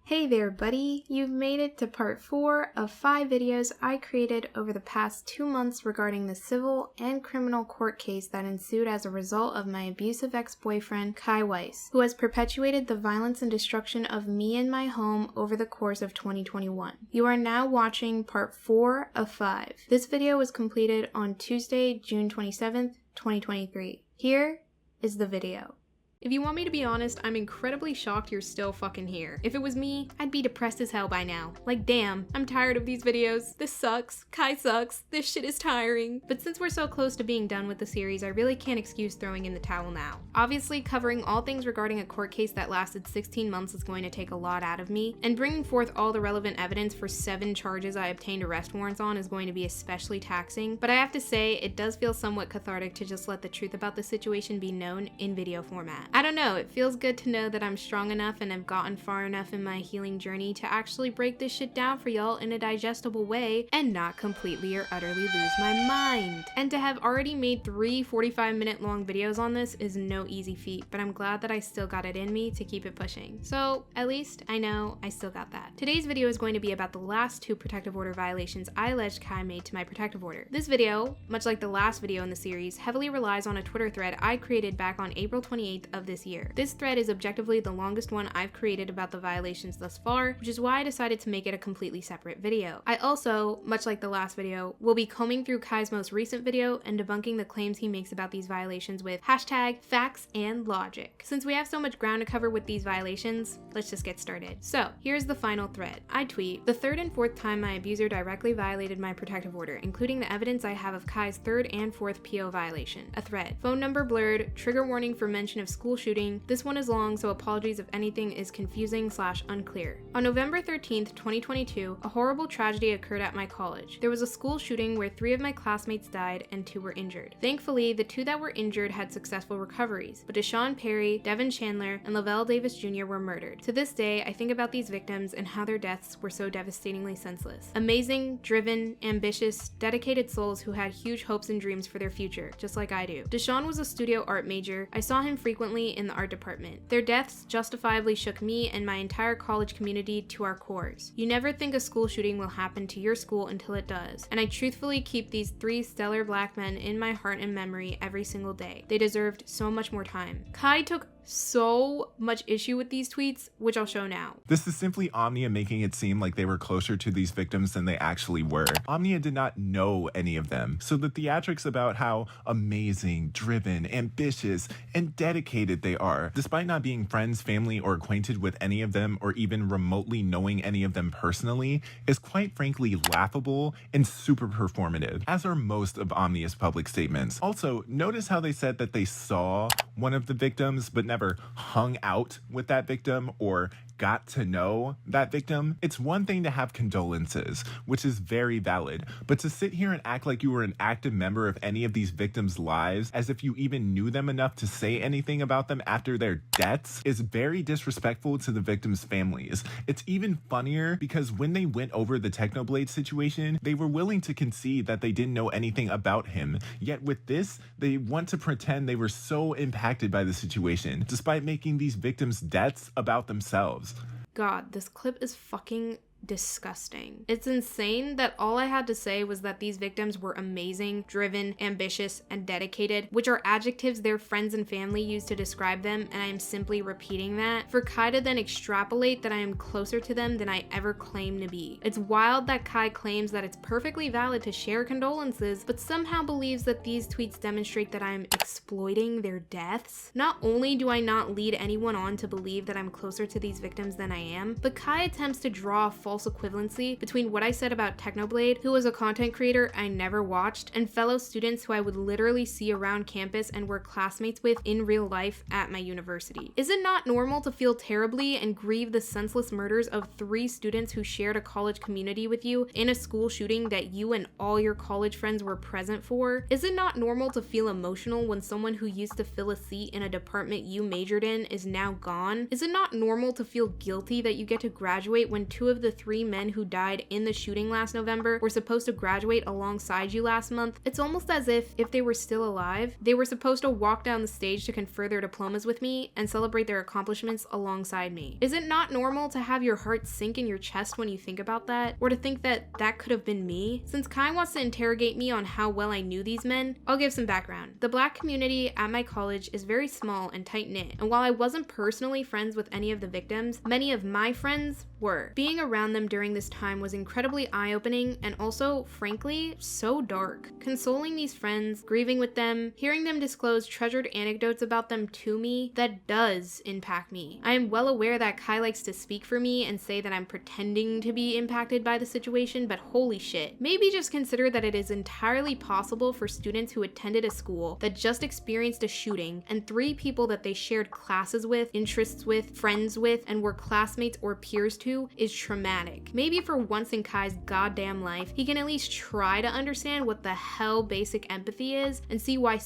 Hey there buddy, you've made it to part 4 of 5 videos I created over the past 2 months regarding the civil and criminal court case that ensued as a result of my abusive ex-boyfriend Kai Weiss, who has perpetuated the violence and destruction of me and my home over the course of 2021. You are now watching part 4 of 5. This video was completed on Tuesday, June 27th, 2023. Here is the video. If you want me to be honest, I'm incredibly shocked you're still fucking here. If it was me, I'd be depressed as hell by now. Like damn, I'm tired of these videos. This sucks. Kai sucks. This shit is tiring. But since we're so close to being done with the series, I really can't excuse throwing in the towel now. Obviously, covering all things regarding a court case that lasted 16 months is going to take a lot out of me, and bringing forth all the relevant evidence for 7 charges I obtained arrest warrants on is going to be especially taxing, but I have to say, it does feel somewhat cathartic to just let the truth about the situation be known in video format. I don't know, it feels good to know that I'm strong enough and have gotten far enough in my healing journey to actually break this shit down for y'all in a digestible way and not completely or utterly lose my mind. And to have already made 3 45-minute long videos on this is no easy feat, but I'm glad that I still got it in me to keep it pushing. So at least I know I still got that. Today's video is going to be about the last 2 protective order violations I alleged Kai made to my protective order. This video, much like the last video in the series, heavily relies on a Twitter thread I created back on April 28th of this year. This thread is objectively the longest one I've created about the violations thus far, which is why I decided to make it a completely separate video. I also, much like the last video, will be combing through Kai's most recent video and debunking the claims he makes about these violations with hashtag facts and logic. Since we have so much ground to cover with these violations, let's just get started. So, here's the final thread. I tweet, the 3rd and 4th time my abuser directly violated my protective order, including the evidence I have of Kai's 3rd and 4th PO violation. A thread. Phone number blurred, trigger warning for mention of school shooting. This one is long, so apologies if anything is confusing/unclear. On November 13th, 2022, a horrible tragedy occurred at my college. There was a school shooting where 3 of my classmates died and 2 were injured. Thankfully, the 2 that were injured had successful recoveries, but Deshaun Perry, Devin Chandler, and Lavelle Davis Jr. were murdered. To this day, I think about these victims and how their deaths were so devastatingly senseless. Amazing, driven, ambitious, dedicated souls who had huge hopes and dreams for their future, just like I do. Deshaun was a studio art major. I saw him frequently in the art department. Their deaths justifiably shook me and my entire college community to our cores. You never think a school shooting will happen to your school until it does, and I truthfully keep these 3 stellar black men in my heart and memory every single day. They deserved so much more time. Kai took so much issue with these tweets, which I'll show now. This is simply Omnia making it seem like they were closer to these victims than they actually were. Omnia did not know any of them, so the theatrics about how amazing, driven, ambitious, and dedicated they are, despite not being friends, family, or acquainted with any of them, or even remotely knowing any of them personally, is quite frankly laughable and super performative, as are most of Omnia's public statements. Also, notice how they said that they saw one of the victims, but never hung out with that victim or got to know that victim. It's one thing to have condolences, which is very valid, but to sit here and act like you were an active member of any of these victims' lives, as if you even knew them enough to say anything about them after their deaths, is very disrespectful to the victims' families. It's even funnier because when they went over the Technoblade situation, they were willing to concede that they didn't know anything about him, yet with this, they want to pretend they were so impacted by the situation, despite making these victims' deaths about themselves. God, this clip is fucking disgusting. It's insane that all I had to say was that these victims were amazing, driven, ambitious, and dedicated, which are adjectives their friends and family use to describe them, and I am simply repeating that, for Kai to then extrapolate that I am closer to them than I ever claimed to be. It's wild that Kai claims that it's perfectly valid to share condolences, but somehow believes that these tweets demonstrate that I am exploiting their deaths. Not only do I not lead anyone on to believe that I'm closer to these victims than I am, but Kai attempts to draw a false equivalency between what I said about Technoblade, who was a content creator I never watched, and fellow students who I would literally see around campus and were classmates with in real life at my university. Is it not normal to feel terribly and grieve the senseless murders of 3 students who shared a college community with you in a school shooting that you and all your college friends were present for? Is it not normal to feel emotional when someone who used to fill a seat in a department you majored in is now gone? Is it not normal to feel guilty that you get to graduate when 2 of the 3 men who died in the shooting last November were supposed to graduate alongside you last month, it's almost as if they were still alive, they were supposed to walk down the stage to confer their diplomas with me and celebrate their accomplishments alongside me. Is it not normal to have your heart sink in your chest when you think about that? Or to think that that could have been me? Since Kai wants to interrogate me on how well I knew these men, I'll give some background. The Black community at my college is very small and tight-knit, and while I wasn't personally friends with any of the victims, many of my friends were. Being around them during this time was incredibly eye-opening and also, frankly, so dark. Consoling these friends, grieving with them, hearing them disclose treasured anecdotes about them to me, that does impact me. I am well aware that Kai likes to speak for me and say that I'm pretending to be impacted by the situation, but holy shit. Maybe just consider that it is entirely possible for students who attended a school that just experienced a shooting and 3 people that they shared classes with, interests with, friends with, and were classmates or peers to is traumatic. Maybe for once in Kai's goddamn life, he can at least try to understand what the hell basic empathy is and see why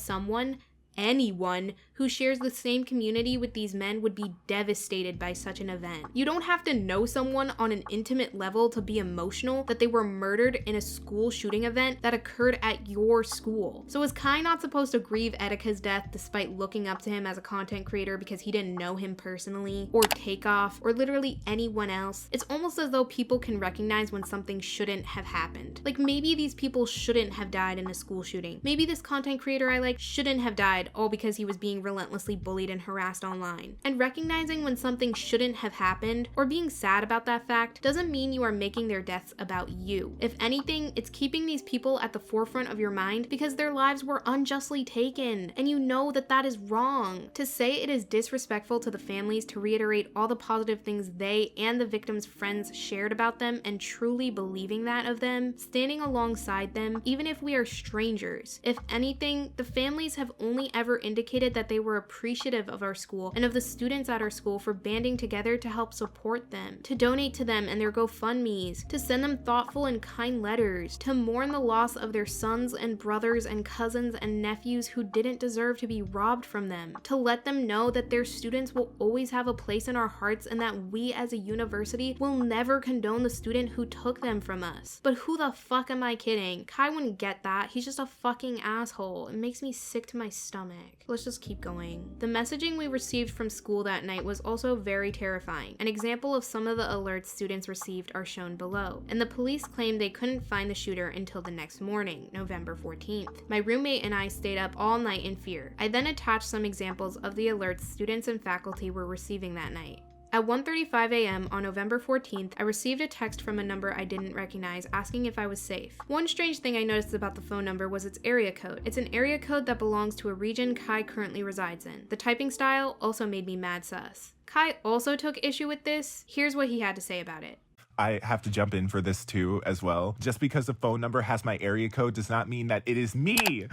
anyone who shares the same community with these men would be devastated by such an event. You don't have to know someone on an intimate level to be emotional that they were murdered in a school shooting event that occurred at your school. So is Kai not supposed to grieve Etika's death despite looking up to him as a content creator because he didn't know him personally, or Takeoff, or literally anyone else? It's almost as though people can recognize when something shouldn't have happened. Like, maybe these people shouldn't have died in a school shooting. Maybe this content creator I like shouldn't have died all because he was being relentlessly bullied and harassed online. And recognizing when something shouldn't have happened, or being sad about that fact, doesn't mean you are making their deaths about you. If anything, it's keeping these people at the forefront of your mind because their lives were unjustly taken, and you know that that is wrong. To say it is disrespectful to the families to reiterate all the positive things they and the victims' friends shared about them and truly believing that of them, standing alongside them, even if we are strangers. If anything, the families have only ever indicated that they were appreciative of our school and of the students at our school for banding together to help support them, to donate to them and their GoFundMes, to send them thoughtful and kind letters, to mourn the loss of their sons and brothers and cousins and nephews who didn't deserve to be robbed from them, to let them know that their students will always have a place in our hearts and that we as a university will never condone the student who took them from us. But who the fuck am I kidding? Kai wouldn't get that. He's just a fucking asshole. It makes me sick to my stomach. Let's just keep going. The messaging we received from school that night was also very terrifying. An example of some of the alerts students received are shown below, and the police claimed they couldn't find the shooter until the next morning, November 14th. My roommate and I stayed up all night in fear. I then attached some examples of the alerts students and faculty were receiving that night. At 1:35 a.m. on November 14th, I received a text from a number I didn't recognize asking if I was safe. One strange thing I noticed about the phone number was its area code. It's an area code that belongs to a region Kai currently resides in. The typing style also made me mad sus. Kai also took issue with this. Here's what he had to say about it. I have to jump in for this too as well. Just because the phone number has my area code does not mean that it is me.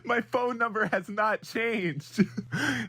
My phone number has not changed.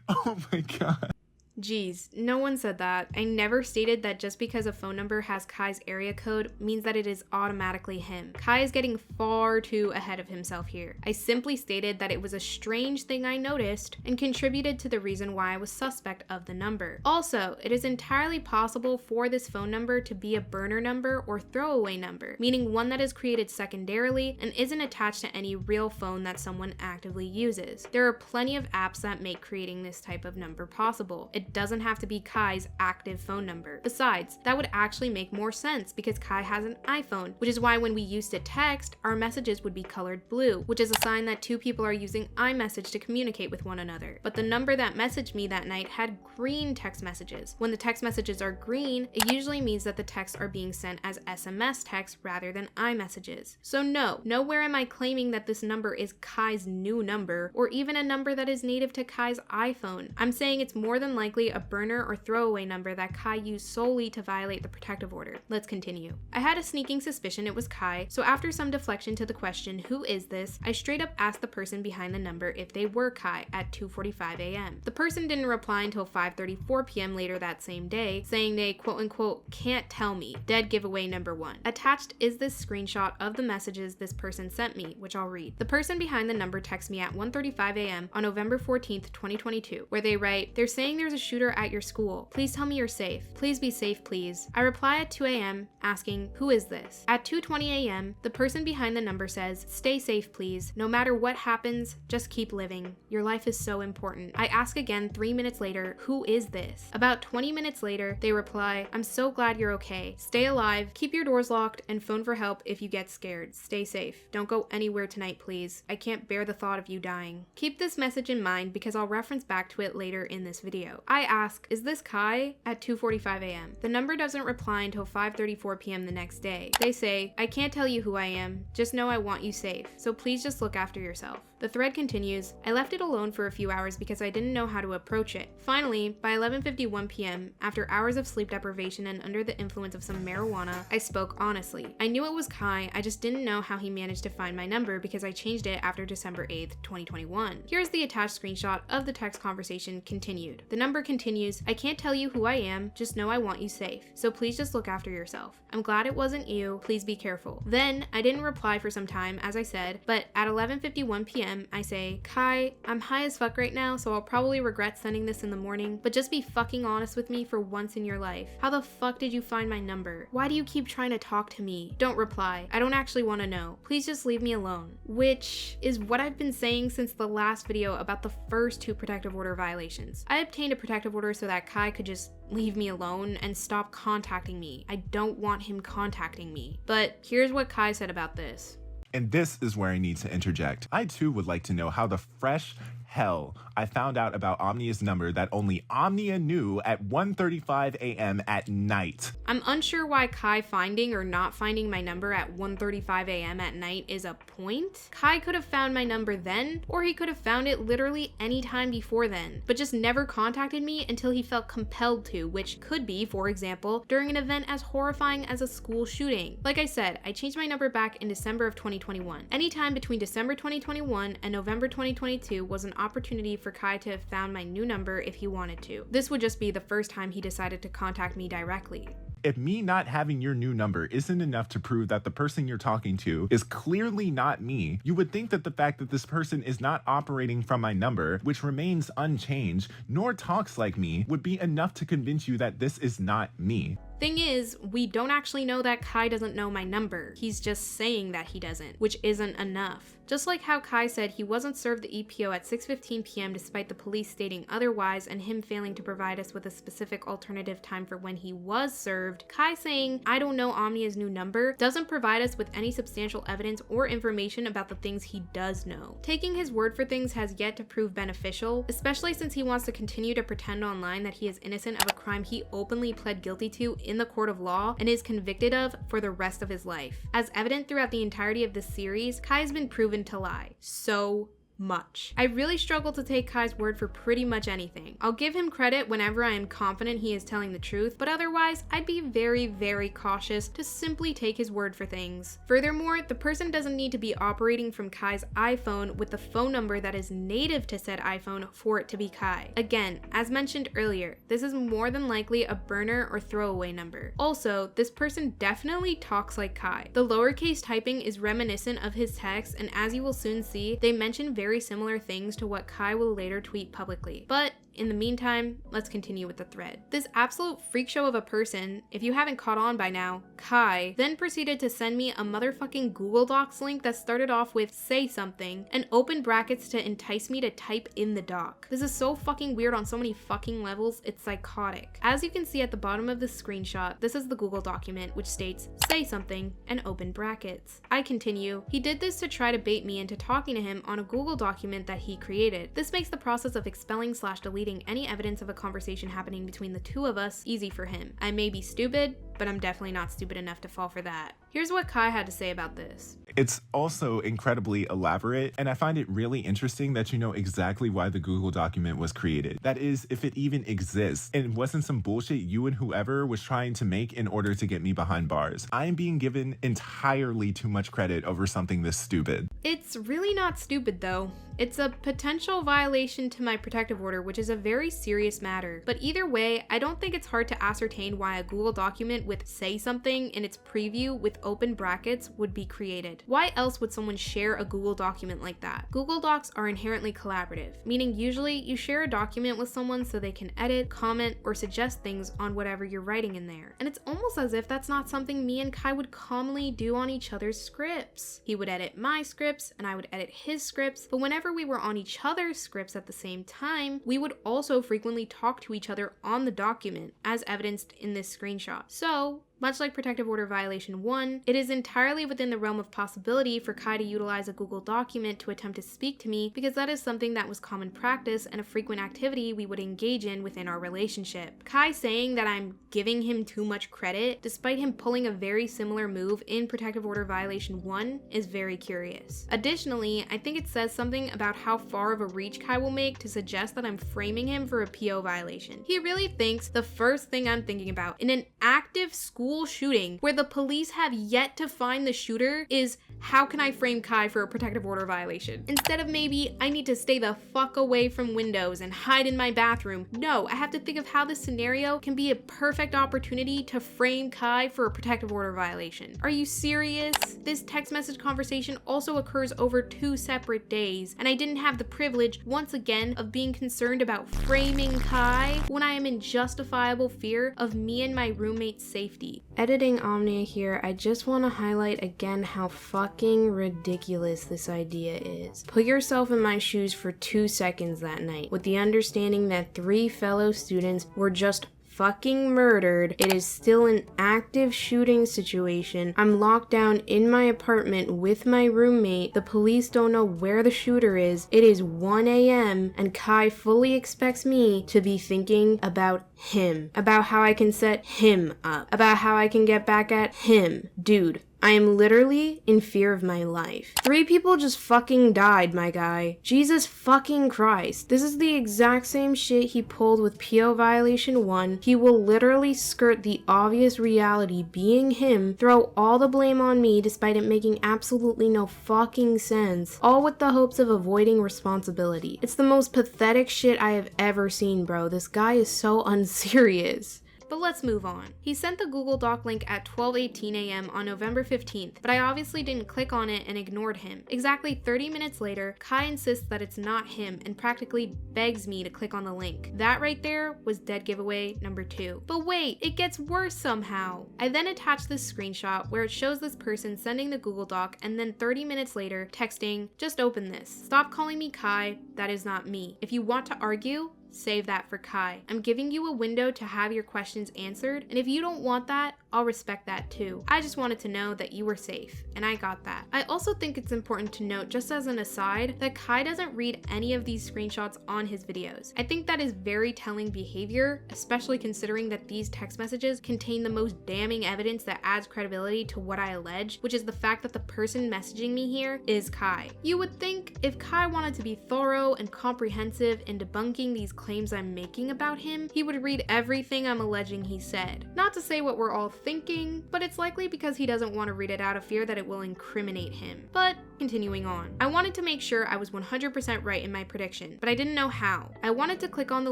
Oh my God. Geez, no one said that. I never stated that just because a phone number has Kai's area code means that it is automatically him. Kai is getting far too ahead of himself here. I simply stated that it was a strange thing I noticed and contributed to the reason why I was suspect of the number. Also, it is entirely possible for this phone number to be a burner number or throwaway number, meaning one that is created secondarily and isn't attached to any real phone that someone actively uses. There are plenty of apps that make creating this type of number possible. It doesn't have to be Kai's active phone number. Besides, that would actually make more sense because Kai has an iPhone, which is why when we used to text, our messages would be colored blue, which is a sign that two people are using iMessage to communicate with one another. But the number that messaged me that night had green text messages. When the text messages are green, it usually means that the texts are being sent as SMS text rather than iMessages. So no, nowhere am I claiming that this number is Kai's new number or even a number that is native to Kai's iPhone. I'm saying it's more than likely a burner or throwaway number that Kai used solely to violate the protective order. Let's continue. I had a sneaking suspicion it was Kai, so after some deflection to the question, who is this, I straight up asked the person behind the number if they were Kai at 2:45 a.m. The person didn't reply until 5:34 p.m. later that same day, saying they quote-unquote can't tell me, dead giveaway number 1. Attached is this screenshot of the messages this person sent me, which I'll read. The person behind the number texts me at 1:35 a.m. on November 14th, 2022, where they write, they're saying there's a shooter at your school. Please tell me you're safe. Please be safe, please. I reply at 2 a.m. asking, who is this? At 2:20 a.m., the person behind the number says, stay safe, please. No matter what happens, just keep living. Your life is so important. I ask again 3 minutes later, who is this? About 20 minutes later, they reply, I'm so glad you're okay. Stay alive, keep your doors locked, and phone for help if you get scared. Stay safe. Don't go anywhere tonight, please. I can't bear the thought of you dying. Keep this message in mind because I'll reference back to it later in this video. I ask, is this Kai? At 2:45 a.m. The number doesn't reply until 5:34 p.m. the next day. They say, I can't tell you who I am, just know I want you safe, so please just look after yourself. The thread continues, I left it alone for a few hours because I didn't know how to approach it. Finally, by 11:51 p.m., after hours of sleep deprivation and under the influence of some marijuana, I spoke honestly. I knew it was Kai, I just didn't know how he managed to find my number because I changed it after December 8th, 2021. Here's the attached screenshot of the text conversation continued. The number continues, I can't tell you who I am, just know I want you safe, so please just look after yourself. I'm glad it wasn't you, please be careful. Then, I didn't reply for some time, as I said, but at 11:51 p.m., I say, Kai, I'm high as fuck right now, so I'll probably regret sending this in the morning, but just be fucking honest with me for once in your life. How the fuck did you find my number? Why do you keep trying to talk to me? Don't reply. I don't actually want to know. Please just leave me alone. Which is what I've been saying since the last video about the first 2 protective order violations. I obtained a protective order so that Kai could just leave me alone and stop contacting me. I don't want him contacting me. But here's what Kai said about this. And this is where I need to interject. I too would like to know how the fresh hell I found out about Omnia's number that only Omnia knew at 1:35 a.m. at night. I'm unsure why Kai finding or not finding my number at 1:35 a.m. at night is a point. Kai could have found my number then, or he could have found it literally any time before then, but just never contacted me until he felt compelled to, which could be, for example, during an event as horrifying as a school shooting. Like I said, I changed my number back in December of 2021. Anytime between December 2021 and November 2022 was an opportunity for Kai to have found my new number if he wanted to. This would just be the first time he decided to contact me directly. If me not having your new number isn't enough to prove that the person you're talking to is clearly not me, you would think that the fact that this person is not operating from my number, which remains unchanged, nor talks like me, would be enough to convince you that this is not me. Thing is, we don't actually know that Kai doesn't know my number. He's just saying that he doesn't, which isn't enough. Just like how Kai said he wasn't served the EPO at 6:15 p.m. despite the police stating otherwise and him failing to provide us with a specific alternative time for when he was served, Kai saying, I don't know Omnia's new number, doesn't provide us with any substantial evidence or information about the things he does know. Taking his word for things has yet to prove beneficial, especially since he wants to continue to pretend online that he is innocent of a crime he openly pled guilty to in the court of law and is convicted of for the rest of his life. As evident throughout the entirety of this series, Kai has been proven to lie. So much. I really struggle to take Kai's word for pretty much anything. I'll give him credit whenever I am confident he is telling the truth, but otherwise, I'd be very, very cautious to simply take his word for things. Furthermore, the person doesn't need to be operating from Kai's iPhone with the phone number that is native to said iPhone for it to be Kai. Again, as mentioned earlier, this is more than likely a burner or throwaway number. Also, this person definitely talks like Kai. The lowercase typing is reminiscent of his text, and as you will soon see, they mention very similar things to what Kai will later tweet publicly. But in the meantime, let's continue with the thread. This absolute freak show of a person, if you haven't caught on by now, Kai, then proceeded to send me a motherfucking Google Docs link that started off with say something and open brackets to entice me to type in the doc. This is so fucking weird on so many fucking levels, it's psychotic. As you can see at the bottom of this screenshot, this is the Google document which states say something and open brackets. I continue, he did this to try to bait me into talking to him on a Google document that he created. This makes the process of expelling/deleting any evidence of a conversation happening between the two of us easy for him. I may be stupid, but I'm definitely not stupid enough to fall for that. Here's what Kai had to say about this. It's also incredibly elaborate, and I find it really interesting that you know exactly why the Google document was created. That is, if it even exists, and it wasn't some bullshit you and whoever was trying to make in order to get me behind bars. I am being given entirely too much credit over something this stupid. It's really not stupid though. It's a potential violation to my protective order, which is a very serious matter. But either way, I don't think it's hard to ascertain why a Google document document with "say something" in its preview with open brackets would be created. Why else would someone share a Google document like that? Google Docs are inherently collaborative, meaning usually you share a document with someone so they can edit, comment, or suggest things on whatever you're writing in there. And it's almost as if that's not something me and Kai would commonly do on each other's scripts. He would edit my scripts and I would edit his scripts, but whenever we were on each other's scripts at the same time, we would also frequently talk to each other on the document, as evidenced in this screenshot. So, much like Protective Order Violation 1, it is entirely within the realm of possibility for Kai to utilize a Google document to attempt to speak to me, because that is something that was common practice and a frequent activity we would engage in within our relationship. Kai saying that I'm giving him too much credit, despite him pulling a very similar move in Protective Order Violation 1, is very curious. Additionally, I think it says something about how far of a reach Kai will make to suggest that I'm framing him for a PO violation. He really thinks the first thing I'm thinking about in an active school shooting where the police have yet to find the shooter is, how can I frame Kai for a protective order violation? Instead of maybe I need to stay the fuck away from windows and hide in my bathroom. No, I have to think of how this scenario can be a perfect opportunity to frame Kai for a protective order violation. Are you serious? This text message conversation also occurs over 2 separate days, and I didn't have the privilege, once again, of being concerned about framing Kai when I am in justifiable fear of me and my roommate's safety. Editing Omnia here, I just want to highlight again how fucking ridiculous this idea is. Put yourself in my shoes for 2 seconds that night, with the understanding that 3 fellow students were just fucking murdered. It is still an active shooting situation. I'm locked down in my apartment with my roommate. The police don't know where the shooter is. It is 1 a.m. and Kai fully expects me to be thinking about him, about how I can set him up, about how I can get back at him. Dude, I am literally in fear of my life. 3 people just fucking died, my guy. Jesus fucking Christ. This is the exact same shit he pulled with PO Violation 1. He will literally skirt the obvious reality being him, throw all the blame on me despite it making absolutely no fucking sense, all with the hopes of avoiding responsibility. It's the most pathetic shit I have ever seen, bro. This guy is so unserious. But let's move on. He sent the Google Doc link at 12:18 a.m. on November 15th, but I obviously didn't click on it and ignored him. Exactly 30 minutes later, Kai insists that it's not him and practically begs me to click on the link. That right there was dead giveaway number 2. But wait, it gets worse somehow. I then attached this screenshot where it shows this person sending the Google Doc and then 30 minutes later texting, "Just open this. Stop calling me Kai, that is not me. If you want to argue, save that for Kai. I'm giving you a window to have your questions answered, and if you don't want that, I'll respect that too. I just wanted to know that you were safe, and I got that." I also think it's important to note, just as an aside, that Kai doesn't read any of these screenshots on his videos. I think that is very telling behavior, especially considering that these text messages contain the most damning evidence that adds credibility to what I allege, which is the fact that the person messaging me here is Kai. You would think if Kai wanted to be thorough and comprehensive in debunking these claims I'm making about him, he would read everything I'm alleging he said. Not to say what we're all thinking, but it's likely because he doesn't want to read it out of fear that it will incriminate him. But continuing on, I wanted to make sure I was 100% right in my prediction, but I didn't know how. I wanted to click on the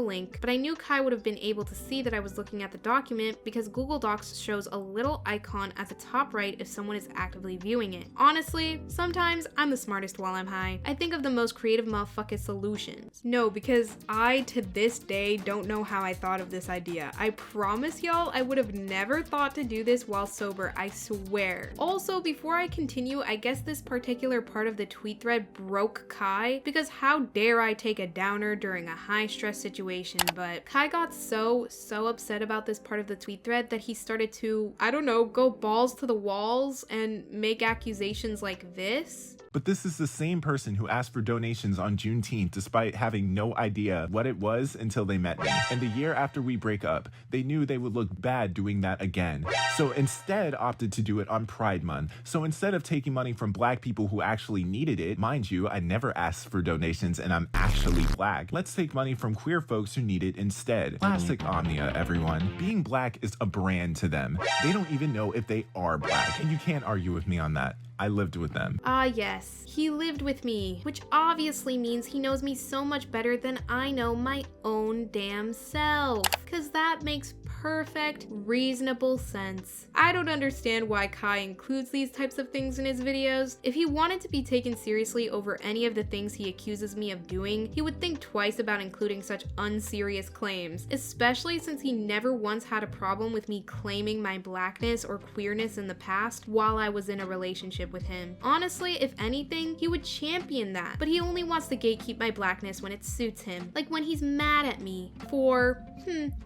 link, but I knew Kai would have been able to see that I was looking at the document because Google Docs shows a little icon at the top right if someone is actively viewing it. Honestly, sometimes I'm the smartest while I'm high. I think of the most creative motherfucking solutions. No, because I, to this day, don't know how I thought of this idea. I promise y'all, I would have never thought to do this while sober, I swear. Also, before I continue, I guess this particular part of the tweet thread broke Kai, because how dare I take a downer during a high stress situation, but Kai got so upset about this part of the tweet thread that he started to, I don't know, go balls to the walls and make accusations like this. But this is the same person who asked for donations on Juneteenth despite having no idea what it was until they met me. And a year after we break up, they knew they would look bad doing that again. So instead opted to do it on Pride Month. So instead of taking money from black people who actually needed it, mind you, I never asked for donations and I'm actually black. Let's take money from queer folks who need it instead. Classic Omnia, everyone. Being black is a brand to them. They don't even know if they are black. And you can't argue with me on that. I lived with them. Ah, yes, he lived with me, which obviously means he knows me so much better than I know my own damn self. Cause that makes perfect, reasonable sense. I don't understand why Kai includes these types of things in his videos. If he wanted to be taken seriously over any of the things he accuses me of doing, he would think twice about including such unserious claims, especially since he never once had a problem with me claiming my blackness or queerness in the past while I was in a relationship with him. Honestly, if anything, he would champion that, but he only wants to gatekeep my blackness when it suits him, like when he's mad at me for,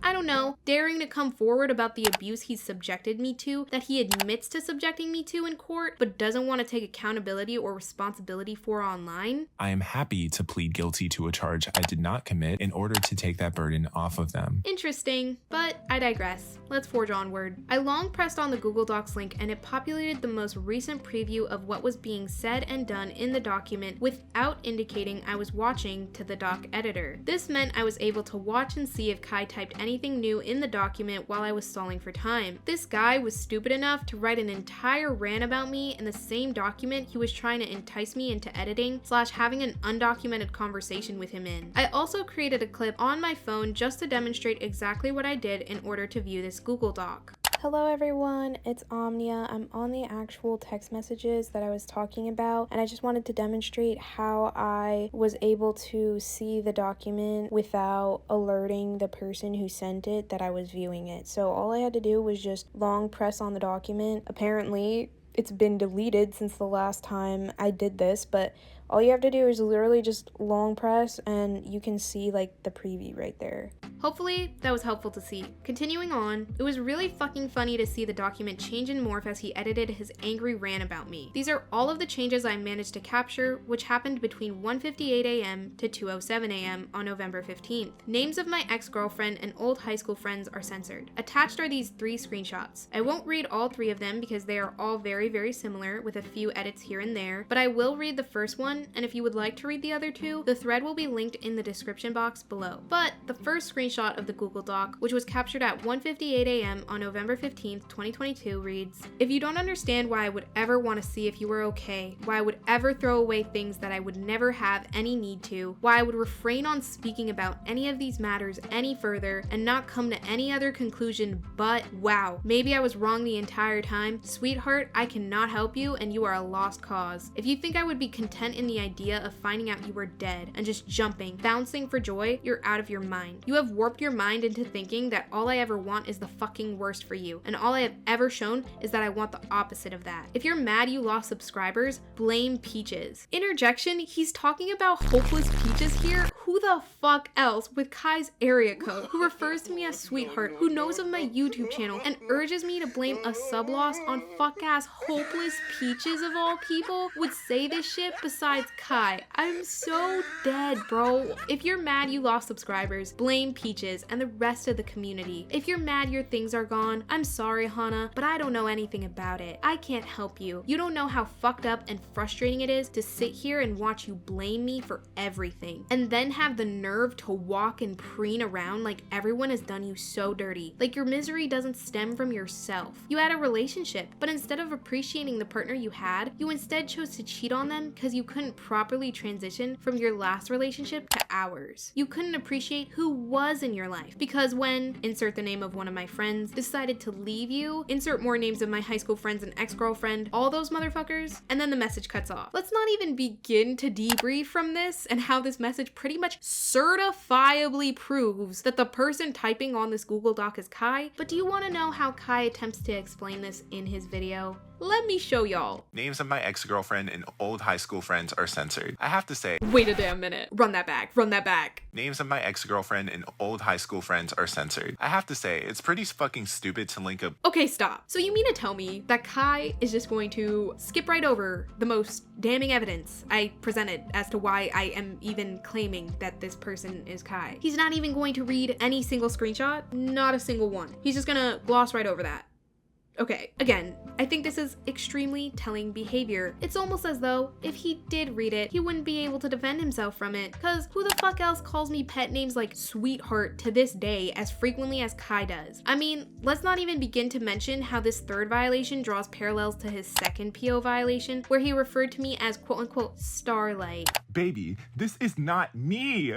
I don't know, daring to come forward about the abuse he's subjected me to that he admits to subjecting me to in court, but doesn't want to take accountability or responsibility for online. I am happy to plead guilty to a charge I did not commit in order to take that burden off of them. Interesting, but I digress. Let's forge onward. I long pressed on the Google Docs link and it populated the most recent preview of what was being said and done in the document without indicating I was watching to the doc editor. This meant I was able to watch and see if Kai typed anything new in the document while I was stalling for time. This guy was stupid enough to write an entire rant about me in the same document he was trying to entice me into editing / having an undocumented conversation with him in. I also created a clip on my phone just to demonstrate exactly what I did in order to view this Google Doc. Hello everyone, it's Omnia. I'm on the actual text messages that I was talking about, and I just wanted to demonstrate how I was able to see the document without alerting the person who sent it that I was viewing it. So all I had to do was just long press on the document. Apparently, it's been deleted since the last time I did this, but all you have to do is literally just long press and you can see like the preview right there. Hopefully that was helpful to see. Continuing on, it was really fucking funny to see the document change and morph as he edited his angry rant about me. These are all of the changes I managed to capture, which happened between 1:58 a.m. to 2:07 a.m. on November 15th. Names of my ex-girlfriend and old high school friends are censored. Attached are these 3 screenshots. I won't read all 3 of them because they are all very similar with a few edits here and there, but I will read the first one, and if you would like to read the other 2, the thread will be linked in the description box below. But the first screenshot of the Google Doc, which was captured at 1:58 a.m. on November 15th, 2022, reads, "If you don't understand why I would ever want to see if you were okay, why I would ever throw away things that I would never have any need to, why I would refrain on speaking about any of these matters any further and not come to any other conclusion but, wow, maybe I was wrong the entire time, sweetheart, I cannot help you and you are a lost cause. If you think I would be content in the idea of finding out you were dead and just jumping, bouncing for joy, you're out of your mind. You have warped your mind into thinking that all I ever want is the fucking worst for you, and all I have ever shown is that I want the opposite of that. If you're mad you lost subscribers, blame Peaches." Interjection, he's talking about hopeless Peaches here? Who the fuck else with Kai's area code, who refers to me as sweetheart, who knows of my YouTube channel, and urges me to blame a sub loss on fuck-ass hopeless Peaches of all people, would say this shit besides Kai? I'm so dead, bro. If you're mad you lost subscribers, blame Peaches and the rest of the community. If you're mad your things are gone, I'm sorry, Hana, but I don't know anything about it. I can't help you. You don't know how fucked up and frustrating it is to sit here and watch you blame me for everything, and then have the nerve to walk and preen around like everyone has done you so dirty, like your misery doesn't stem from yourself. You had a relationship, but instead of appreciating the partner you had, you instead chose to cheat on them because you couldn't properly transition from your last relationship to ours. You couldn't appreciate who was in your life because when, insert the name of one of my friends, decided to leave you, insert more names of my high school friends and ex-girlfriend, all those motherfuckers, and then the message cuts off. Let's not even begin to debrief from this and how this message pretty much certifiably proves that the person typing on this Google Doc is Kai, but do you want to know how Kai attempts to explain this in his video? Let me show y'all. Names of my ex-girlfriend and old high school friends are censored. I have to say, wait a damn minute. Run that back. Run that back. Names of my ex-girlfriend and old high school friends are censored. I have to say, it's pretty fucking stupid to link a— Okay, stop. So you mean to tell me that Kai is just going to skip right over the most damning evidence I presented as to why I am even claiming that this person is Kai? He's not even going to read any single screenshot? Not a single one. He's just gonna gloss right over that. Okay, again, I think this is extremely telling behavior. It's almost as though if he did read it, he wouldn't be able to defend himself from it, cause who the fuck else calls me pet names like sweetheart to this day as frequently as Kai does? I mean, let's not even begin to mention how this third violation draws parallels to his second PO violation, where he referred to me as quote unquote Starlight. Baby, this is not me.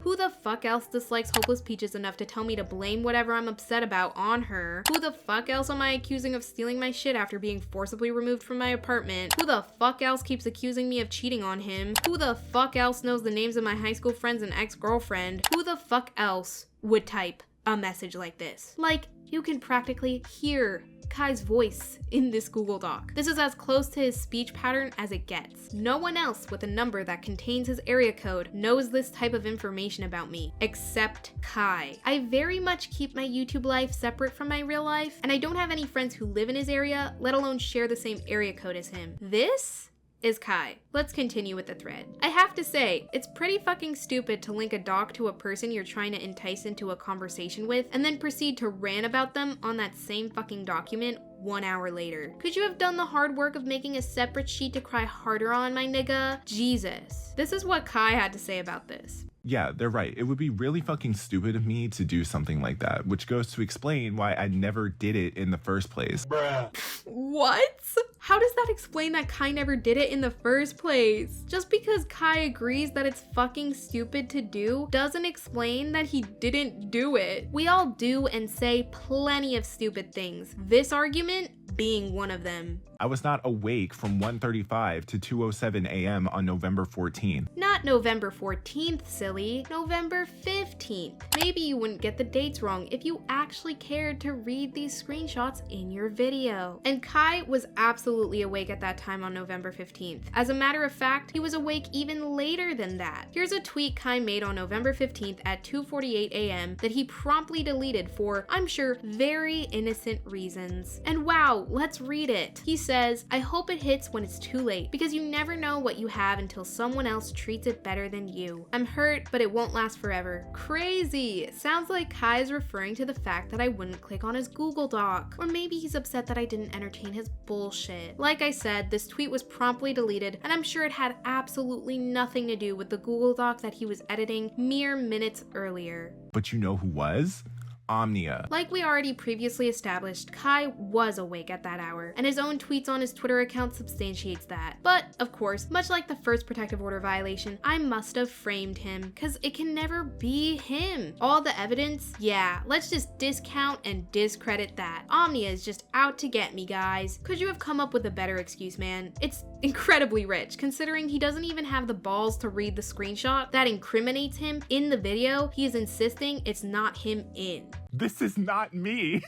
Who the fuck else dislikes Hopeless Peaches enough to tell me to blame whatever I'm upset about on her? Who the fuck else am I accusing of stealing my shit after being forcibly removed from my apartment? Who the fuck else keeps accusing me of cheating on him? Who the fuck else knows the names of my high school friends and ex-girlfriend? Who the fuck else would type a message like this? Like, you can practically hear Kai's voice in this Google Doc. This is as close to his speech pattern as it gets. No one else with a number that contains his area code knows this type of information about me, except Kai. I very much keep my YouTube life separate from my real life, and I don't have any friends who live in his area, let alone share the same area code as him. This is Kai. Let's continue with the thread. I have to say, it's pretty fucking stupid to link a doc to a person you're trying to entice into a conversation with and then proceed to rant about them on that same fucking document 1 hour later. Could you have done the hard work of making a separate sheet to cry harder on, my nigga? Jesus. This is what Kai had to say about this. Yeah, they're right. It would be really fucking stupid of me to do something like that, which goes to explain why I never did it in the first place. Bruh. What? How does that explain that Kai never did it in the first place? Just because Kai agrees that it's fucking stupid to do doesn't explain that he didn't do it. We all do and say plenty of stupid things. This argument being one of them. I was not awake from 1:35 to 2:07 a.m. on November 14th. Not November 14th, silly. November 15th. Maybe you wouldn't get the dates wrong if you actually cared to read these screenshots in your video. And Kai was absolutely awake at that time on November 15th. As a matter of fact, he was awake even later than that. Here's a tweet Kai made on November 15th at 2:48 a.m. that he promptly deleted for, I'm sure, very innocent reasons. And wow, let's read it. He says, I hope it hits when it's too late, because you never know what you have until someone else treats it better than you. I'm hurt, but it won't last forever. Crazy. Sounds like Kai is referring to the fact that I wouldn't click on his Google Doc. Or maybe he's upset that I didn't entertain his bullshit. Like I said, this tweet was promptly deleted, and I'm sure it had absolutely nothing to do with the Google Doc that he was editing mere minutes earlier. But you know who was? Omnia. Like we already previously established, Kai was awake at that hour, and his own tweets on his Twitter account substantiates that. But, of course, much like the first protective order violation, I must have framed him, cause it can never be him. All the evidence, yeah, let's just discount and discredit that. Omnia is just out to get me, guys. Could you have come up with a better excuse, man? It's incredibly rich, considering he doesn't even have the balls to read the screenshot that incriminates him in the video he is insisting it's not him in. This is not me.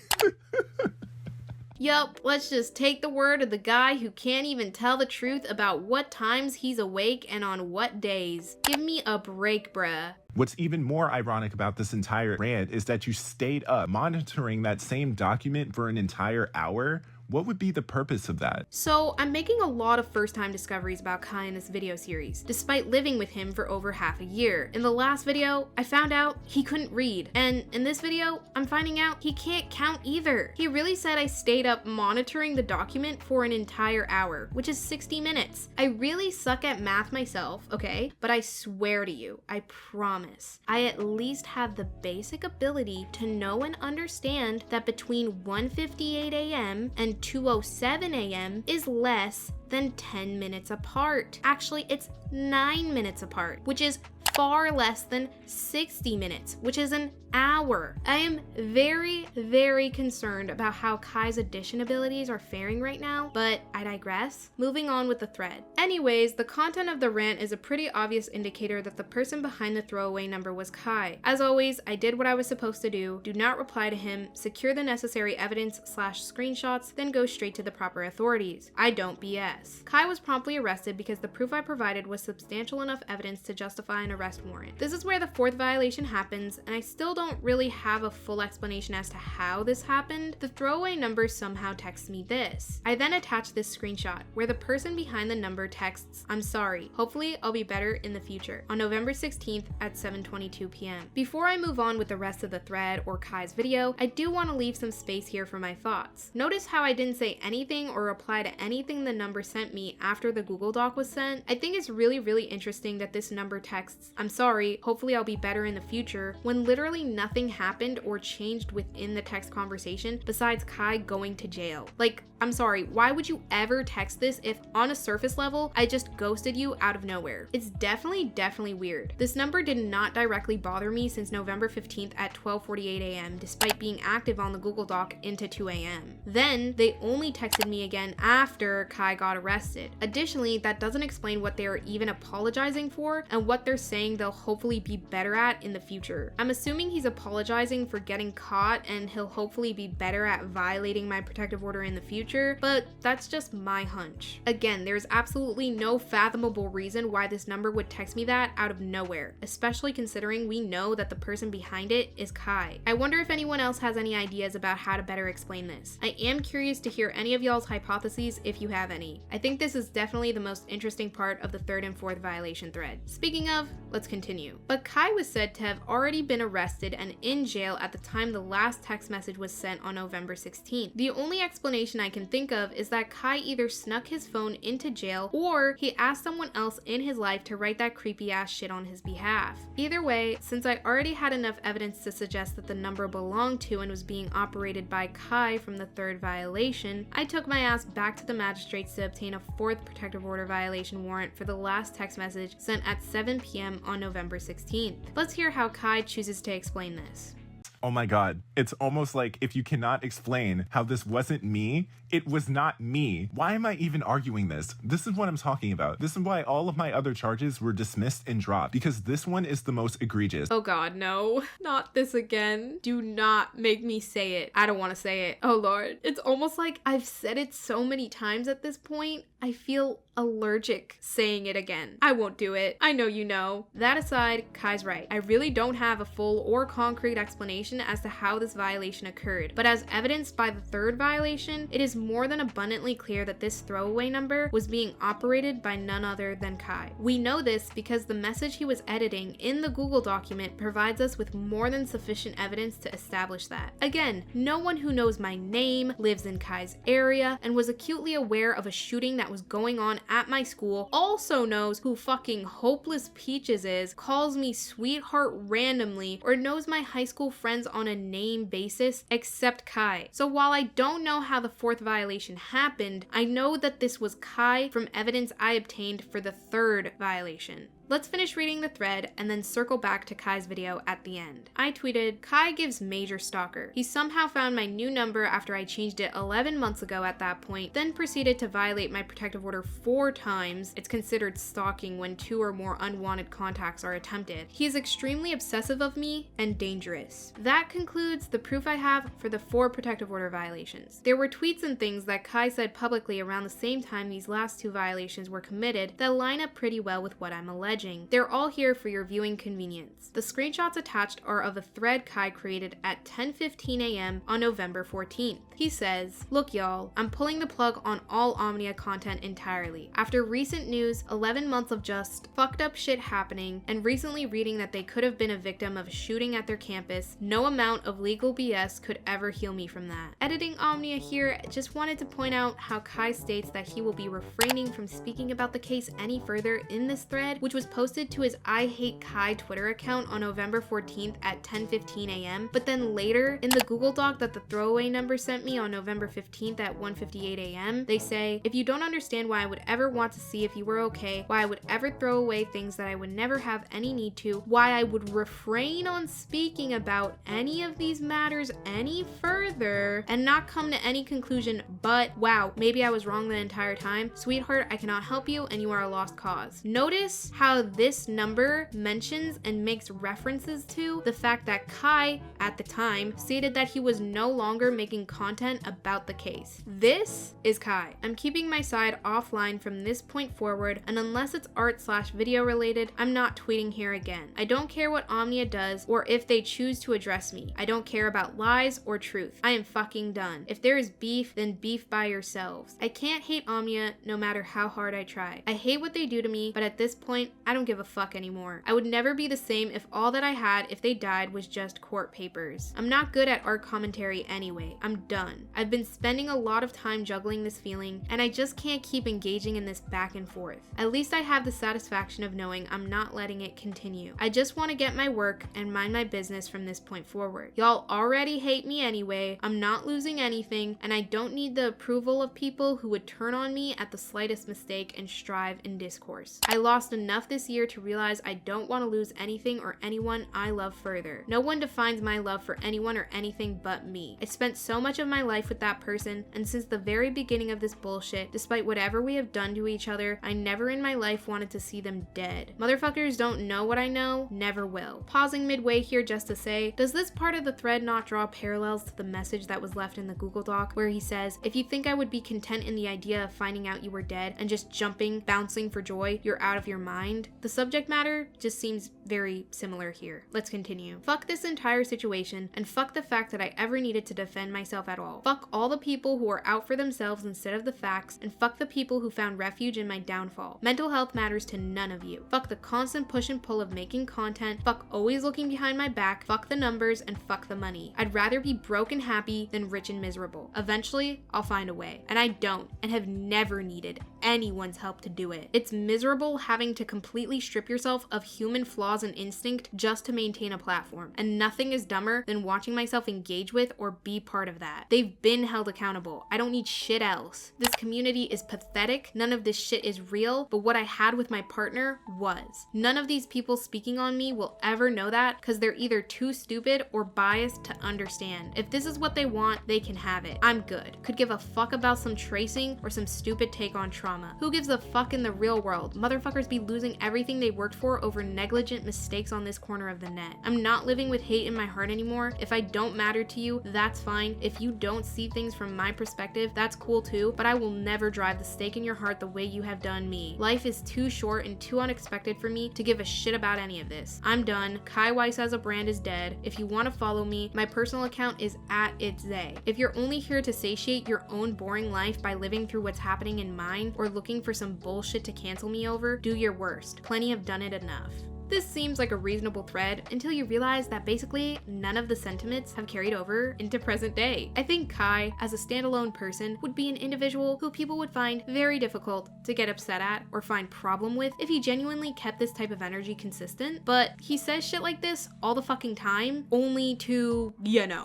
Yup, let's just take the word of the guy who can't even tell the truth about what times he's awake and on what days. Give me a break, bruh. What's even more ironic about this entire rant is that you stayed up monitoring that same document for an entire hour. What would be the purpose of that? So I'm making a lot of first-time discoveries about Kai in this video series, despite living with him for over half a year. In the last video, I found out he couldn't read, and in this video, I'm finding out he can't count either. He really said I stayed up monitoring the document for an entire hour, which is 60 minutes. I really suck at math myself, okay? But I swear to you, I promise, I at least have the basic ability to know and understand that between 1:58 a.m. and 2:07 a.m. is less than 10 minutes apart. Actually, it's 9 minutes apart, which is far less than 60 minutes, which is an hour. I am very, very concerned about how Kai's addition abilities are faring right now, but I digress. Moving on with the thread. Anyways, the content of the rant is a pretty obvious indicator that the person behind the throwaway number was Kai. As always, I did what I was supposed to do. Do not reply to him, secure the necessary evidence/screenshots, then go straight to the proper authorities. I don't BS. Kai was promptly arrested because the proof I provided was substantial enough evidence to justify an arrest arrest warrant. This is where the fourth violation happens, and I still don't really have a full explanation as to how this happened. The throwaway number somehow texts me this. I then attach this screenshot where the person behind the number texts, "I'm sorry, hopefully I'll be better in the future," on November 16th at 7:22 p.m. Before I move on with the rest of the thread or Kai's video, I do want to leave some space here for my thoughts. Notice how I didn't say anything or reply to anything the number sent me after the Google Doc was sent? I think it's really interesting that this number texts, "I'm sorry, hopefully I'll be better in the future," when literally nothing happened or changed within the text conversation besides Kai going to jail. Like, I'm sorry, why would you ever text this if on a surface level, I just ghosted you out of nowhere? It's definitely weird. This number did not directly bother me since November 15th at 12:48 a.m. despite being active on the Google Doc into 2 a.m. Then they only texted me again after Kai got arrested. Additionally, that doesn't explain what they are even apologizing for and what they're saying they'll hopefully be better at in the future. I'm assuming he's apologizing for getting caught and he'll hopefully be better at violating my protective order in the future, but that's just my hunch. Again, there's absolutely no fathomable reason why this number would text me that out of nowhere, especially considering we know that the person behind it is Kai. I wonder if anyone else has any ideas about how to better explain this. I am curious to hear any of y'all's hypotheses if you have any. I think this is definitely the most interesting part of the third and fourth violation thread. Speaking of, let's continue. But Kai was said to have already been arrested and in jail at the time the last text message was sent on November 16th. The only explanation I can think of is that Kai either snuck his phone into jail or he asked someone else in his life to write that creepy ass shit on his behalf. Either way, since I already had enough evidence to suggest that the number belonged to and was being operated by Kai from the third violation, I took my ass back to the magistrates to obtain a fourth protective order violation warrant for the last text message sent at 7 p.m. on November 16th. Let's hear how Kai chooses to explain this. Oh my God, it's almost like if you cannot explain how this wasn't me, it was not me. Why am I even arguing this? This is what I'm talking about. This is why all of my other charges were dismissed and dropped, because this one is the most egregious. Oh God, no. Not this again. Do not make me say it. I don't want to say it. Oh Lord. It's almost like I've said it so many times at this point, I feel allergic saying it again. I won't do it. I know you know. That aside, Kai's right. I really don't have a full or concrete explanation as to how this violation occurred, but as evidenced by the third violation, it is more than abundantly clear that this throwaway number was being operated by none other than Kai. We know this because the message he was editing in the Google document provides us with more than sufficient evidence to establish that. Again, no one who knows my name, lives in Kai's area, and was acutely aware of a shooting that was going on at my school also knows who fucking Hopeless Peaches is, calls me sweetheart randomly, or knows my high school friends on a name basis except Kai. So while I don't know how the fourth violation happened, I know that this was Kai from evidence I obtained for the third violation. Let's finish reading the thread and then circle back to Kai's video at the end. I tweeted, "Kai gives major stalker. He somehow found my new number after I changed it 11 months ago at that point, then proceeded to violate my protective order 4 times. It's considered stalking when 2 or more unwanted contacts are attempted. He is extremely obsessive of me and dangerous." That concludes the proof I have for the 4 protective order violations. There were tweets and things that Kai said publicly around the same time these last 2 violations were committed that line up pretty well with what I'm alleging. They're all here for your viewing convenience. The screenshots attached are of a thread Kai created at 10:15 a.m. on November 14th. He says, "Look y'all, I'm pulling the plug on all Omnia content entirely. After recent news, 11 months of just fucked up shit happening, and recently reading that they could have been a victim of a shooting at their campus, no amount of legal BS could ever heal me from that." Editing Omnia here, just wanted to point out how Kai states that he will be refraining from speaking about the case any further in this thread, which was posted to his I Hate Kai Twitter account on November 14th at 10:15 a.m. But then later, in the Google Doc that the throwaway number sent me on November 15th at 1:58 a.m., they say, "If you don't understand why I would ever want to see if you were okay, why I would ever throw away things that I would never have any need to, why I would refrain on speaking about any of these matters any further, and not come to any conclusion but, wow, maybe I was wrong the entire time. Sweetheart, I cannot help you and you are a lost cause." Notice how how this number mentions and makes references to the fact that Kai, at the time, stated that he was no longer making content about the case. This is Kai. I'm keeping my side offline from this point forward, and unless it's art/video related, I'm not tweeting here again. I don't care what Omnia does or if they choose to address me. I don't care about lies or truth. I am fucking done. If there is beef, then beef by yourselves. I can't hate Omnia no matter how hard I try. I hate what they do to me, but at this point, I don't give a fuck anymore. I would never be the same if all that I had if they died was just court papers. I'm not good at art commentary anyway. I'm done. I've been spending a lot of time juggling this feeling, and I just can't keep engaging in this back and forth. At least I have the satisfaction of knowing I'm not letting it continue. I just want to get my work and mind my business from this point forward. Y'all already hate me anyway. I'm not losing anything, and I don't need the approval of people who would turn on me at the slightest mistake and strive in discourse. I lost enough this year to realize I don't want to lose anything or anyone I love further. No one defines my love for anyone or anything but me. I spent so much of my life with that person, and since the very beginning of this bullshit, despite whatever we have done to each other, I never in my life wanted to see them dead. Motherfuckers don't know what I know, never will. Pausing midway here just to say, does this part of the thread not draw parallels to the message that was left in the Google Doc where he says, if you think I would be content in the idea of finding out you were dead and just jumping, bouncing for joy, you're out of your mind? The subject matter just seems very similar here. Let's continue. Fuck this entire situation, and fuck the fact that I ever needed to defend myself at all. Fuck all the people who are out for themselves instead of the facts, and fuck the people who found refuge in my downfall. Mental health matters to none of you. Fuck the constant push and pull of making content, fuck always looking behind my back, fuck the numbers, and fuck the money. I'd rather be broke and happy than rich and miserable. Eventually, I'll find a way. And I don't, and have never needed anyone's help to do it. It's miserable having to completely strip yourself of human flaws and instinct just to maintain a platform, and nothing is dumber than watching myself engage with or be part of that. They've been held accountable. I don't need shit else. This community is pathetic. None of this shit is real, but what I had with my partner was. None of these people speaking on me will ever know that because they're either too stupid or biased to understand. If this is what they want, they can have it. I'm good. Could give a fuck about some tracing or some stupid take on trauma. Who gives a fuck in the real world? Motherfuckers be losing everything they worked for over negligent mistakes on this corner of the net. I'm not living with hate in my heart anymore. If I don't matter to you, that's fine. If you don't see things from my perspective, that's cool too, but I will never drive the stake in your heart the way you have done me. Life is too short and too unexpected for me to give a shit about any of this. I'm done. Kai Weiss as a brand is dead. If you want to follow me, my personal account is @itzay. If you're only here to satiate your own boring life by living through what's happening in mine or looking for some bullshit to cancel me over, do your worst. Plenty have done it enough. This seems like a reasonable thread until you realize that basically none of the sentiments have carried over into present day. I think Kai, as a standalone person, would be an individual who people would find very difficult to get upset at or find problem with if he genuinely kept this type of energy consistent, but he says shit like this all the fucking time, only to,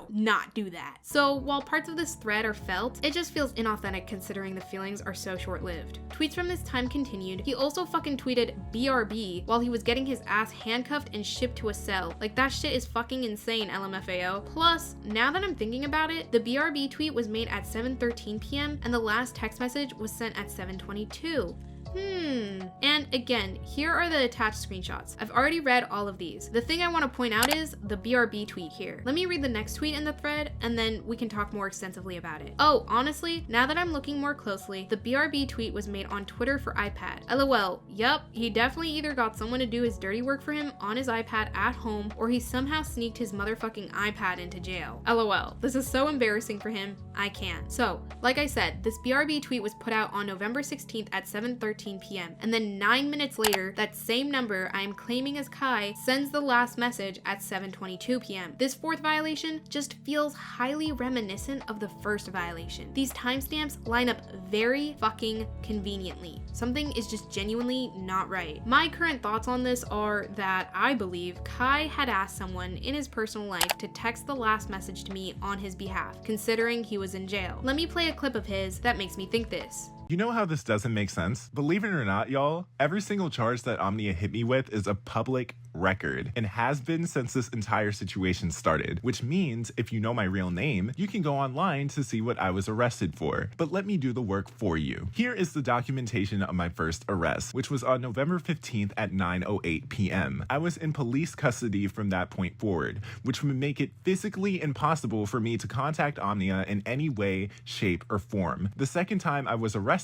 not do that. So while parts of this thread are felt, it just feels inauthentic considering the feelings are so short-lived. Tweets from this time continued. He also fucking tweeted BRB while he was getting his ass handcuffed and shipped to a cell. Like, that shit is fucking insane, LMFAO. Plus, now that I'm thinking about it, the BRB tweet was made at 7:13 p.m. and the last text message was sent at 7:22. And again, here are the attached screenshots. I've already read all of these. The thing I want to point out is the BRB tweet here. Let me read the next tweet in the thread and then we can talk more extensively about it. Oh, honestly, now that I'm looking more closely, the BRB tweet was made on Twitter for iPad. LOL, yup, he definitely either got someone to do his dirty work for him on his iPad at home or he somehow sneaked his motherfucking iPad into jail. LOL, this is so embarrassing for him, I can't. So, like I said, this BRB tweet was put out on November 16th at 7:13 p.m. and then 9 minutes later, that same number I am claiming as Kai sends the last message at 7:22 p.m. This fourth violation just feels highly reminiscent of the first violation. These timestamps line up very fucking conveniently. Something is just genuinely not right. My current thoughts on this are that I believe Kai had asked someone in his personal life to text the last message to me on his behalf, considering he was in jail. Let me play a clip of his that makes me think this. You know how this doesn't make sense? Believe it or not, y'all, every single charge that Omnia hit me with is a public record and has been since this entire situation started, which means if you know my real name, you can go online to see what I was arrested for. But let me do the work for you. Here is the documentation of my first arrest, which was on November 15th at 9:08 p.m. I was in police custody from that point forward, which would make it physically impossible for me to contact Omnia in any way, shape, or form. The second time I was arrested,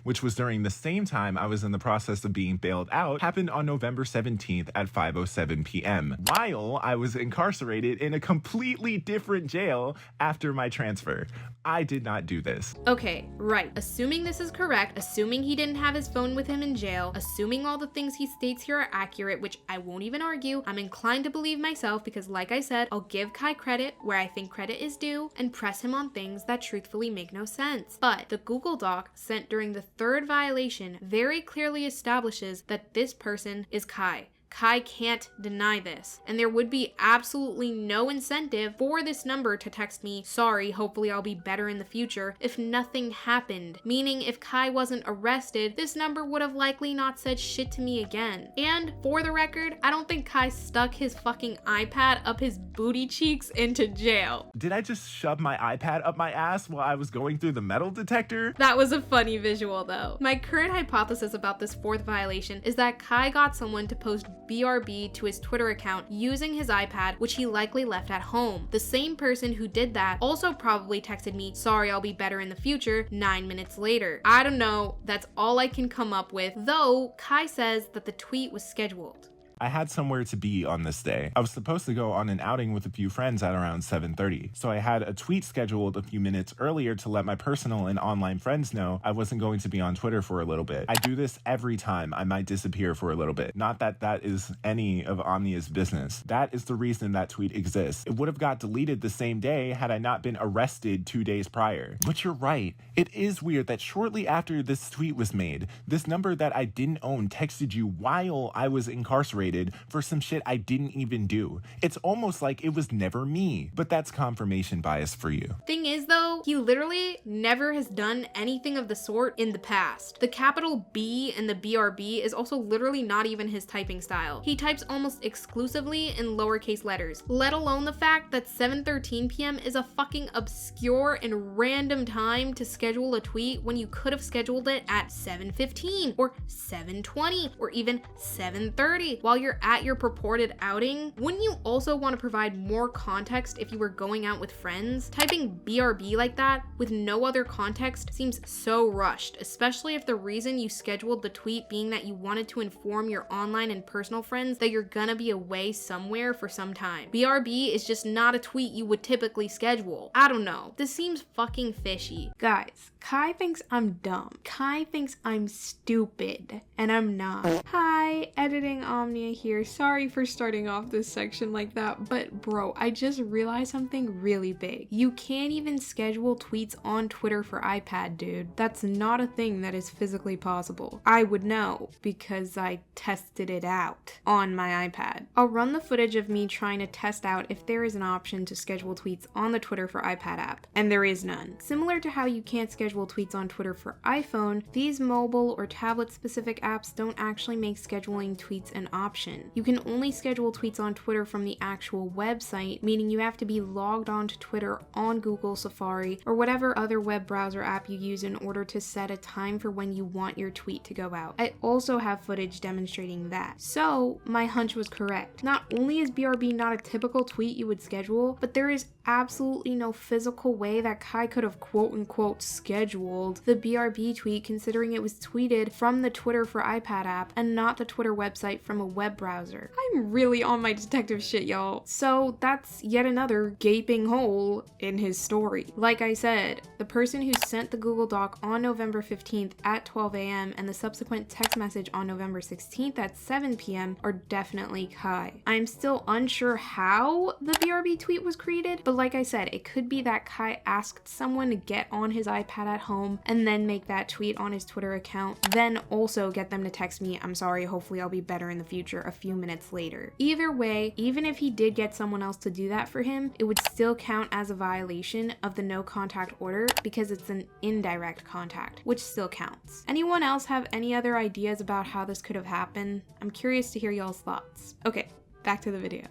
which was during the same time I was in the process of being bailed out, happened on November 17th at 5:07 p.m. while I was incarcerated in a completely different jail after my transfer. I did not do this. Okay, right. Assuming this is correct, assuming he didn't have his phone with him in jail, assuming all the things he states here are accurate, which I won't even argue, I'm inclined to believe myself because, like I said, I'll give Kai credit where I think credit is due and press him on things that truthfully make no sense. But the Google Doc sent during the third violation very clearly establishes that this person is Kai. Kai can't deny this, and there would be absolutely no incentive for this number to text me, sorry, hopefully I'll be better in the future, if nothing happened. Meaning if Kai wasn't arrested, this number would have likely not said shit to me again. And for the record, I don't think Kai stuck his fucking iPad up his booty cheeks into jail. Did I just shove my iPad up my ass while I was going through the metal detector? That was a funny visual though. My current hypothesis about this fourth violation is that Kai got someone to post BRB to his Twitter account using his iPad, which he likely left at home. The same person who did that also probably texted me, sorry, I'll be better in the future, 9 minutes later. I don't know, that's all I can come up with, though Kai says that the tweet was scheduled. I had somewhere to be on this day. I was supposed to go on an outing with a few friends at around 7:30, so I had a tweet scheduled a few minutes earlier to let my personal and online friends know I wasn't going to be on Twitter for a little bit. I do this every time I might disappear for a little bit. Not that that is any of Omnia's business. That is the reason that tweet exists. It would have got deleted the same day had I not been arrested 2 days prior. But you're right. It is weird that shortly after this tweet was made, this number that I didn't own texted you while I was incarcerated for some shit I didn't even do. It's almost like it was never me, but that's confirmation bias for you. Thing is though, he literally never has done anything of the sort in the past. The capital B and the BRB is also literally not even his typing style. He types almost exclusively in lowercase letters, let alone the fact that 7:13 p.m. is a fucking obscure and random time to schedule a tweet when you could have scheduled it at 7:15 or 7:20 or even 7:30 while you're at your purported outing. Wouldn't you also want to provide more context if you were going out with friends? Typing BRB like that with no other context seems so rushed, especially if the reason you scheduled the tweet being that you wanted to inform your online and personal friends that you're gonna be away somewhere for some time. BRB is just not a tweet you would typically schedule. I don't know. This seems fucking fishy. Guys, Kai thinks I'm dumb. Kai thinks I'm stupid, and I'm not. Hi, editing Omnia here. Sorry for starting off this section like that, but bro, I just realized something really big. You can't even schedule tweets on Twitter for iPad, dude. That's not a thing that is physically possible. I would know because I tested it out on my iPad. I'll run the footage of me trying to test out if there is an option to schedule tweets on the Twitter for iPad app, and there is none. Similar to how you can't schedule tweets on Twitter for iPhone, these mobile or tablet specific apps don't actually make scheduling tweets an option. You can only schedule tweets on Twitter from the actual website, meaning you have to be logged on to Twitter on Google Safari or whatever other web browser app you use in order to set a time for when you want your tweet to go out. I also have footage demonstrating that. So my hunch was correct. Not only is BRB not a typical tweet you would schedule, but there is absolutely no physical way that Kai could have quote unquote scheduled the BRB tweet, considering it was tweeted from the Twitter for iPad app and not the Twitter website from a web browser. I'm really on my detective shit, y'all. So that's yet another gaping hole in his story. Like I said, the person who sent the Google Doc on November 15th at 12 a.m. and the subsequent text message on November 16th at 7 p.m. are definitely Kai. I'm still unsure how the BRB tweet was created, but like I said, it could be that Kai asked someone to get on his iPad at home and then make that tweet on his Twitter account, then also get them to text me, I'm sorry, hopefully I'll be better in the future. future a few minutes later. Either way, even if he did get someone else to do that for him, it would still count as a violation of the no contact order because it's an indirect contact, which still counts. Anyone else have any other ideas about how this could have happened? I'm curious to hear y'all's thoughts. Okay, back to the video.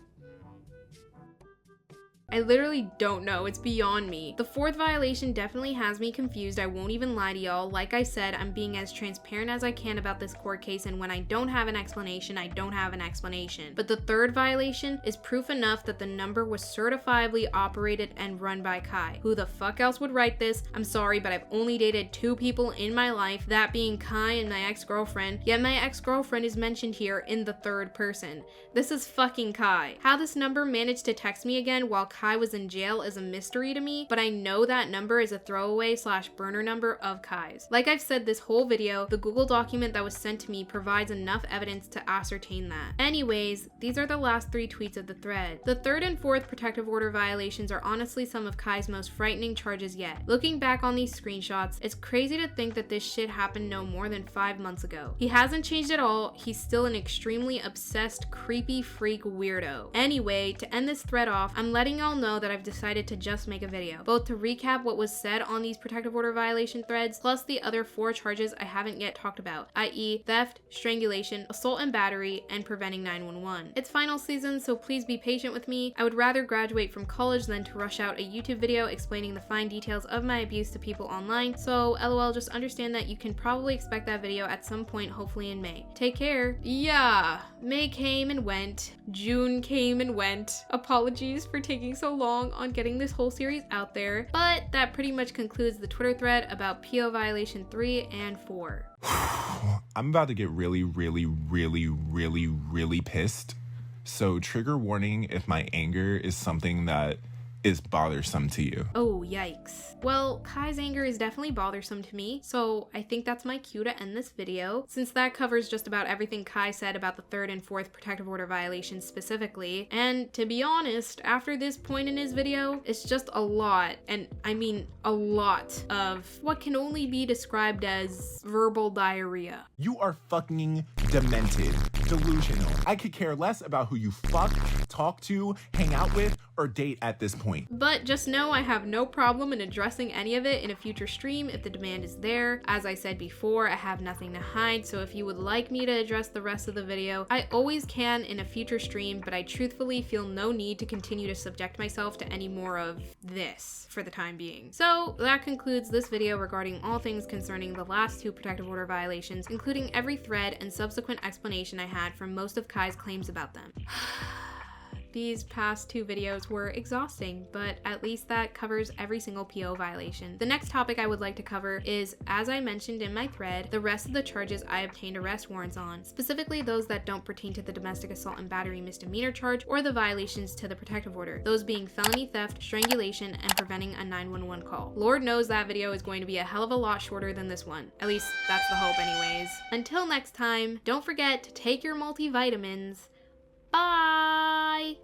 I literally don't know, it's beyond me. The fourth violation definitely has me confused, I won't even lie to y'all. Like I said, I'm being as transparent as I can about this court case, and when I don't have an explanation, I don't have an explanation. But the third violation is proof enough that the number was certifiably operated and run by Kai. Who the fuck else would write this? I'm sorry, but I've only dated 2 people in my life, that being Kai and my ex-girlfriend, yet my ex-girlfriend is mentioned here in the third person. This is fucking Kai. How this number managed to text me again while Kai was in jail is a mystery to me, but I know that number is a throwaway / burner number of Kai's. Like I've said this whole video, the Google document that was sent to me provides enough evidence to ascertain that. Anyways, these are the last 3 tweets of the thread. The third and fourth protective order violations are honestly some of Kai's most frightening charges yet. Looking back on these screenshots, it's crazy to think that this shit happened no more than 5 months ago. He hasn't changed at all, he's still an extremely obsessed, creepy freak weirdo. Anyway, to end this thread off, I'm letting y'all know that I've decided to just make a video, both to recap what was said on these protective order violation threads, plus the other 4 charges I haven't yet talked about, i.e. theft, strangulation, assault and battery, and preventing 911. It's final season, so please be patient with me. I would rather graduate from college than to rush out a YouTube video explaining the fine details of my abuse to people online, so LOL, just understand that you can probably expect that video at some point, hopefully in May. Take care. Yeah, May came and went, June came and went. Apologies for taking so long on getting this whole series out there, but that pretty much concludes the Twitter thread about PO violation 3 and 4. I'm about to get really pissed. So trigger warning if my anger is something that is bothersome to you. Oh, yikes. Well, Kai's anger is definitely bothersome to me, so I think that's my cue to end this video, since that covers just about everything Kai said about the third and fourth protective order violations specifically. And to be honest, after this point in his video, it's just a lot, and I mean a lot, of what can only be described as verbal diarrhea. You are fucking demented, delusional. I could care less about who you fuck, talk to, hang out with, or date at this point. But just know I have no problem in addressing any of it in a future stream if the demand is there. As I said before, I have nothing to hide, so if you would like me to address the rest of the video, I always can in a future stream, but I truthfully feel no need to continue to subject myself to any more of this for the time being. So that concludes this video regarding all things concerning the last 2 protective order violations, including every thread and subsequent explanation I had from most of Kai's claims about them. These past 2 videos were exhausting, but at least that covers every single PO violation. The next topic I would like to cover is, as I mentioned in my thread, the rest of the charges I obtained arrest warrants on, specifically those that don't pertain to the domestic assault and battery misdemeanor charge or the violations to the protective order, those being felony theft, strangulation, and preventing a 911 call. Lord knows that video is going to be a hell of a lot shorter than this one. At least that's the hope anyways. Until next time, don't forget to take your multivitamins. Bye!